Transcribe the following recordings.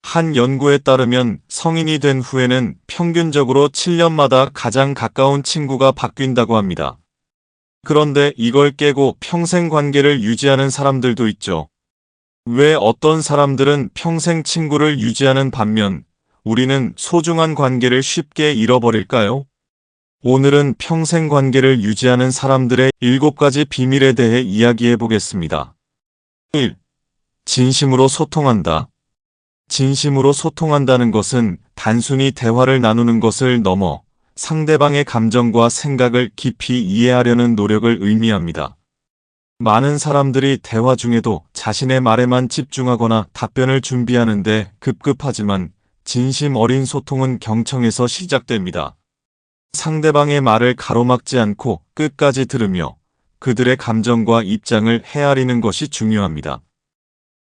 한 연구에 따르면 성인이 된 후에는 평균적으로 7년마다 가장 가까운 친구가 바뀐다고 합니다. 그런데 이걸 깨고 평생 관계를 유지하는 사람들도 있죠. 왜 어떤 사람들은 평생 친구를 유지하는 반면 우리는 소중한 관계를 쉽게 잃어버릴까요? 오늘은 평생 관계를 유지하는 사람들의 7가지 비밀에 대해 이야기해 보겠습니다. 1. 진심으로 소통한다. 진심으로 소통한다는 것은 단순히 대화를 나누는 것을 넘어 상대방의 감정과 생각을 깊이 이해하려는 노력을 의미합니다. 많은 사람들이 대화 중에도 자신의 말에만 집중하거나 답변을 준비하는데 급급하지만 진심 어린 소통은 경청에서 시작됩니다. 상대방의 말을 가로막지 않고 끝까지 들으며 그들의 감정과 입장을 헤아리는 것이 중요합니다.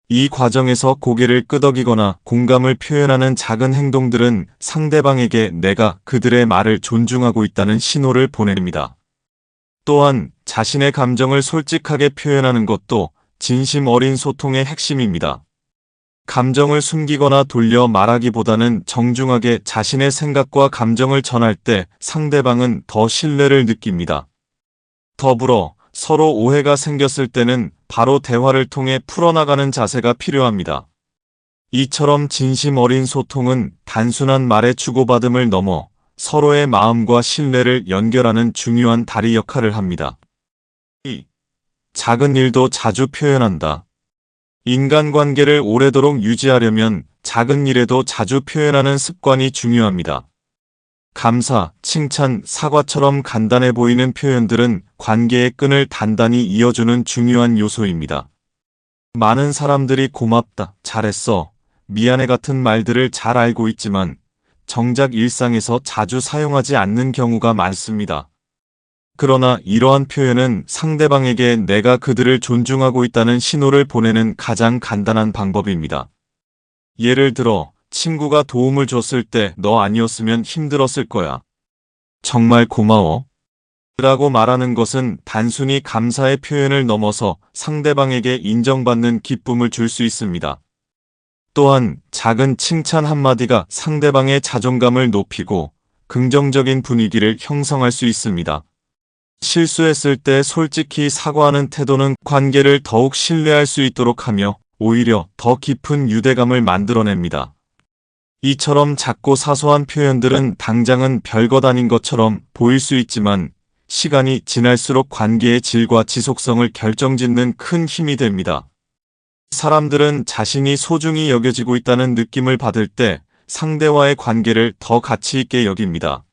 이 과정에서 고개를 끄덕이거나 공감을 표현하는 작은 행동들은 상대방에게 내가 그들의 말을 존중하고 있다는 신호를 보냅니다. 또한 자신의 감정을 솔직하게 표현하는 것도 진심 어린 소통의 핵심입니다. 감정을 숨기거나 돌려 말하기보다는 정중하게 자신의 생각과 감정을 전할 때 상대방은 더 신뢰를 느낍니다. 더불어 서로 오해가 생겼을 때는 바로 대화를 통해 풀어나가는 자세가 필요합니다. 이처럼 진심 어린 소통은 단순한 말의 주고받음을 넘어 서로의 마음과 신뢰를 연결하는 중요한 다리 역할을 합니다. 2. 작은 일도 자주 표현한다. 인간관계를 오래도록 유지하려면 작은 일에도 자주 표현하는 습관이 중요합니다. 감사, 칭찬, 사과처럼 간단해 보이는 표현들은 관계의 끈을 단단히 이어주는 중요한 요소입니다. 많은 사람들이 고맙다, 잘했어, 미안해 같은 말들을 잘 알고 있지만 정작 일상에서 자주 사용하지 않는 경우가 많습니다. 그러나 이러한 표현은 상대방에게 내가 그들을 존중하고 있다는 신호를 보내는 가장 간단한 방법입니다. 예를 들어, 친구가 도움을 줬을 때 너 아니었으면 힘들었을 거야. 정말 고마워. 라고 말하는 것은 단순히 감사의 표현을 넘어서 상대방에게 인정받는 기쁨을 줄 수 있습니다. 또한 작은 칭찬 한마디가 상대방의 자존감을 높이고 긍정적인 분위기를 형성할 수 있습니다. 실수했을 때 솔직히 사과하는 태도는 관계를 더욱 신뢰할 수 있도록 하며 오히려 더 깊은 유대감을 만들어냅니다. 이처럼 작고 사소한 표현들은 당장은 별것 아닌 것처럼 보일 수 있지만 시간이 지날수록 관계의 질과 지속성을 결정짓는 큰 힘이 됩니다. 사람들은 자신이 소중히 여겨지고 있다는 느낌을 받을 때 상대와의 관계를 더 가치 있게 여깁니다.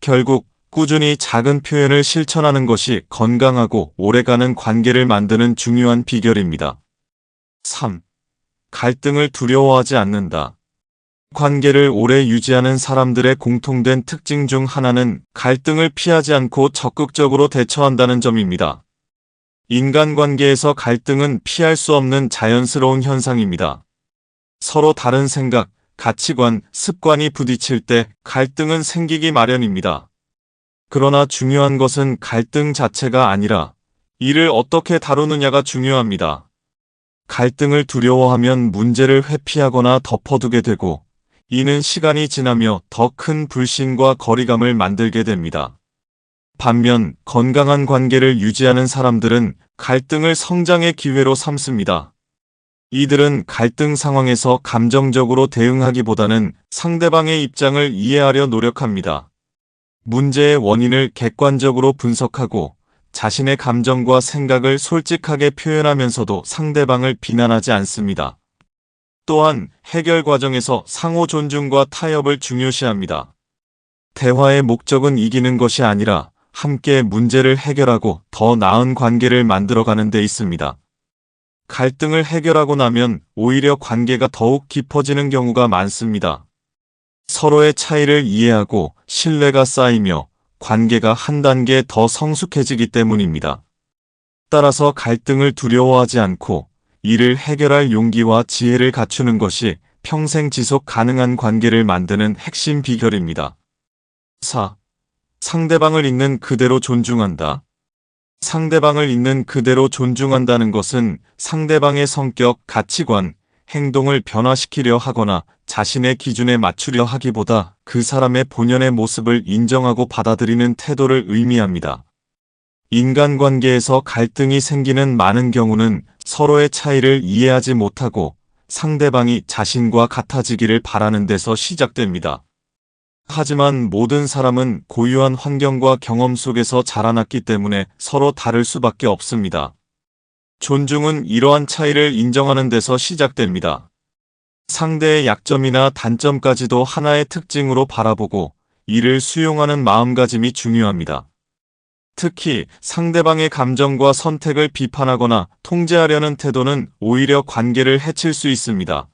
결국 꾸준히 작은 표현을 실천하는 것이 건강하고 오래가는 관계를 만드는 중요한 비결입니다. 3. 갈등을 두려워하지 않는다. 관계를 오래 유지하는 사람들의 공통된 특징 중 하나는 갈등을 피하지 않고 적극적으로 대처한다는 점입니다. 인간관계에서 갈등은 피할 수 없는 자연스러운 현상입니다. 서로 다른 생각, 가치관, 습관이 부딪힐 때 갈등은 생기기 마련입니다. 그러나 중요한 것은 갈등 자체가 아니라 이를 어떻게 다루느냐가 중요합니다. 갈등을 두려워하면 문제를 회피하거나 덮어두게 되고 이는 시간이 지나며 더 큰 불신과 거리감을 만들게 됩니다. 반면 건강한 관계를 유지하는 사람들은 갈등을 성장의 기회로 삼습니다. 이들은 갈등 상황에서 감정적으로 대응하기보다는 상대방의 입장을 이해하려 노력합니다. 문제의 원인을 객관적으로 분석하고 자신의 감정과 생각을 솔직하게 표현하면서도 상대방을 비난하지 않습니다. 또한 해결 과정에서 상호 존중과 타협을 중요시합니다. 대화의 목적은 이기는 것이 아니라 함께 문제를 해결하고 더 나은 관계를 만들어가는 데 있습니다. 갈등을 해결하고 나면 오히려 관계가 더욱 깊어지는 경우가 많습니다. 서로의 차이를 이해하고 신뢰가 쌓이며 관계가 한 단계 더 성숙해지기 때문입니다. 따라서 갈등을 두려워하지 않고 이를 해결할 용기와 지혜를 갖추는 것이 평생 지속 가능한 관계를 만드는 핵심 비결입니다. 4. 상대방을 있는 그대로 존중한다. 상대방을 있는 그대로 존중한다는 것은 상대방의 성격, 가치관, 행동을 변화시키려 하거나 자신의 기준에 맞추려 하기보다 그 사람의 본연의 모습을 인정하고 받아들이는 태도를 의미합니다. 인간관계에서 갈등이 생기는 많은 경우는 서로의 차이를 이해하지 못하고 상대방이 자신과 같아지기를 바라는 데서 시작됩니다. 하지만 모든 사람은 고유한 환경과 경험 속에서 자라났기 때문에 서로 다를 수밖에 없습니다. 존중은 이러한 차이를 인정하는 데서 시작됩니다. 상대의 약점이나 단점까지도 하나의 특징으로 바라보고 이를 수용하는 마음가짐이 중요합니다. 특히 상대방의 감정과 선택을 비판하거나 통제하려는 태도는 오히려 관계를 해칠 수 있습니다.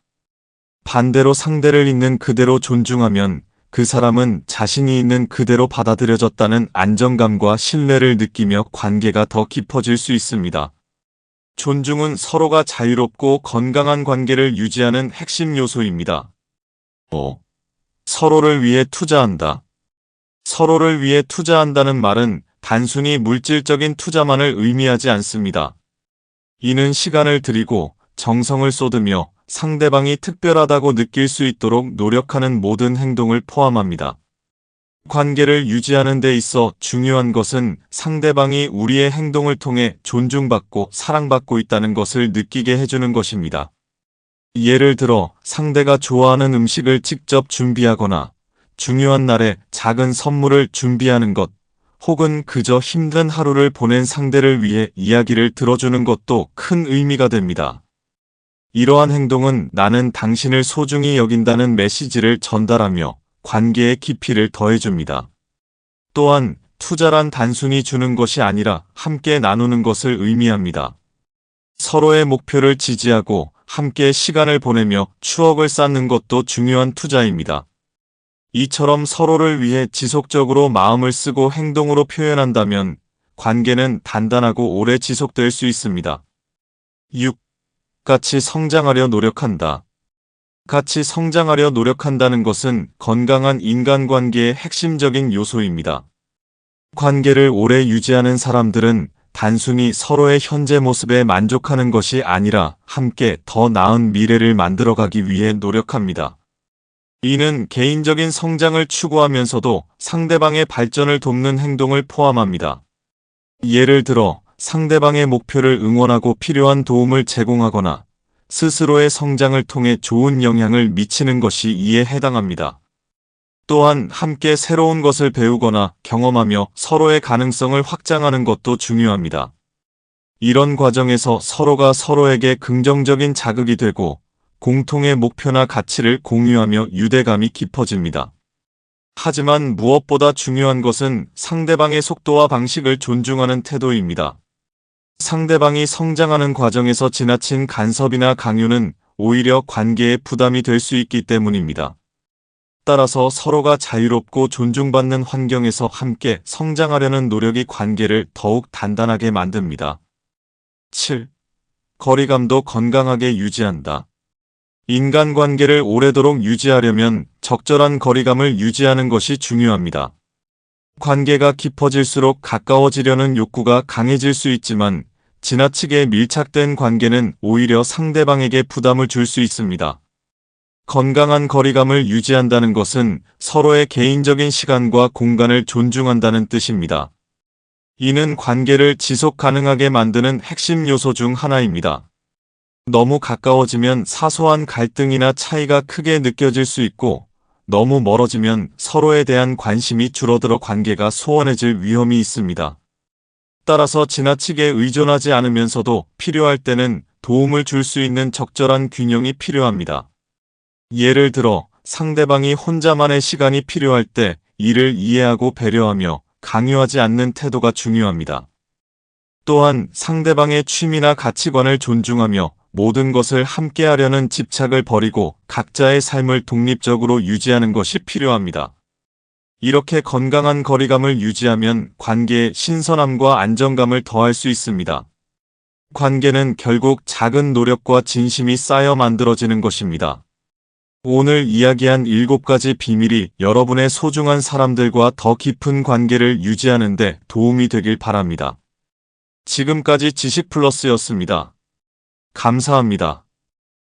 반대로 상대를 있는 그대로 존중하면 그 사람은 자신이 있는 그대로 받아들여졌다는 안정감과 신뢰를 느끼며 관계가 더 깊어질 수 있습니다. 존중은 서로가 자유롭고 건강한 관계를 유지하는 핵심 요소입니다. 5. 서로를 위해 투자한다. 서로를 위해 투자한다는 말은 단순히 물질적인 투자만을 의미하지 않습니다. 이는 시간을 들이고 정성을 쏟으며 상대방이 특별하다고 느낄 수 있도록 노력하는 모든 행동을 포함합니다. 관계를 유지하는 데 있어 중요한 것은 상대방이 우리의 행동을 통해 존중받고 사랑받고 있다는 것을 느끼게 해주는 것입니다. 예를 들어 상대가 좋아하는 음식을 직접 준비하거나 중요한 날에 작은 선물을 준비하는 것, 혹은 그저 힘든 하루를 보낸 상대를 위해 이야기를 들어주는 것도 큰 의미가 됩니다. 이러한 행동은 나는 당신을 소중히 여긴다는 메시지를 전달하며 관계의 깊이를 더해줍니다. 또한 투자란 단순히 주는 것이 아니라 함께 나누는 것을 의미합니다. 서로의 목표를 지지하고 함께 시간을 보내며 추억을 쌓는 것도 중요한 투자입니다. 이처럼 서로를 위해 지속적으로 마음을 쓰고 행동으로 표현한다면 관계는 단단하고 오래 지속될 수 있습니다. 6. 같이 성장하려 노력한다. 같이 성장하려 노력한다는 것은 건강한 인간관계의 핵심적인 요소입니다. 관계를 오래 유지하는 사람들은 단순히 서로의 현재 모습에 만족하는 것이 아니라 함께 더 나은 미래를 만들어가기 위해 노력합니다. 이는 개인적인 성장을 추구하면서도 상대방의 발전을 돕는 행동을 포함합니다. 예를 들어 상대방의 목표를 응원하고 필요한 도움을 제공하거나 스스로의 성장을 통해 좋은 영향을 미치는 것이 이에 해당합니다. 또한 함께 새로운 것을 배우거나 경험하며 서로의 가능성을 확장하는 것도 중요합니다. 이런 과정에서 서로가 서로에게 긍정적인 자극이 되고 공통의 목표나 가치를 공유하며 유대감이 깊어집니다. 하지만 무엇보다 중요한 것은 상대방의 속도와 방식을 존중하는 태도입니다. 상대방이 성장하는 과정에서 지나친 간섭이나 강요는 오히려 관계에 부담이 될 수 있기 때문입니다. 따라서 서로가 자유롭고 존중받는 환경에서 함께 성장하려는 노력이 관계를 더욱 단단하게 만듭니다. 7. 거리감도 건강하게 유지한다. 인간관계를 오래도록 유지하려면 적절한 거리감을 유지하는 것이 중요합니다. 관계가 깊어질수록 가까워지려는 욕구가 강해질 수 있지만 지나치게 밀착된 관계는 오히려 상대방에게 부담을 줄 수 있습니다. 건강한 거리감을 유지한다는 것은 서로의 개인적인 시간과 공간을 존중한다는 뜻입니다. 이는 관계를 지속 가능하게 만드는 핵심 요소 중 하나입니다. 너무 가까워지면 사소한 갈등이나 차이가 크게 느껴질 수 있고 너무 멀어지면 서로에 대한 관심이 줄어들어 관계가 소원해질 위험이 있습니다. 따라서 지나치게 의존하지 않으면서도 필요할 때는 도움을 줄 수 있는 적절한 균형이 필요합니다. 예를 들어 상대방이 혼자만의 시간이 필요할 때 이를 이해하고 배려하며 강요하지 않는 태도가 중요합니다. 또한 상대방의 취미나 가치관을 존중하며 모든 것을 함께하려는 집착을 버리고 각자의 삶을 독립적으로 유지하는 것이 필요합니다. 이렇게 건강한 거리감을 유지하면 관계에 신선함과 안정감을 더할 수 있습니다. 관계는 결국 작은 노력과 진심이 쌓여 만들어지는 것입니다. 오늘 이야기한 7가지 비밀이 여러분의 소중한 사람들과 더 깊은 관계를 유지하는 데 도움이 되길 바랍니다. 지금까지 지식플러스였습니다. 감사합니다.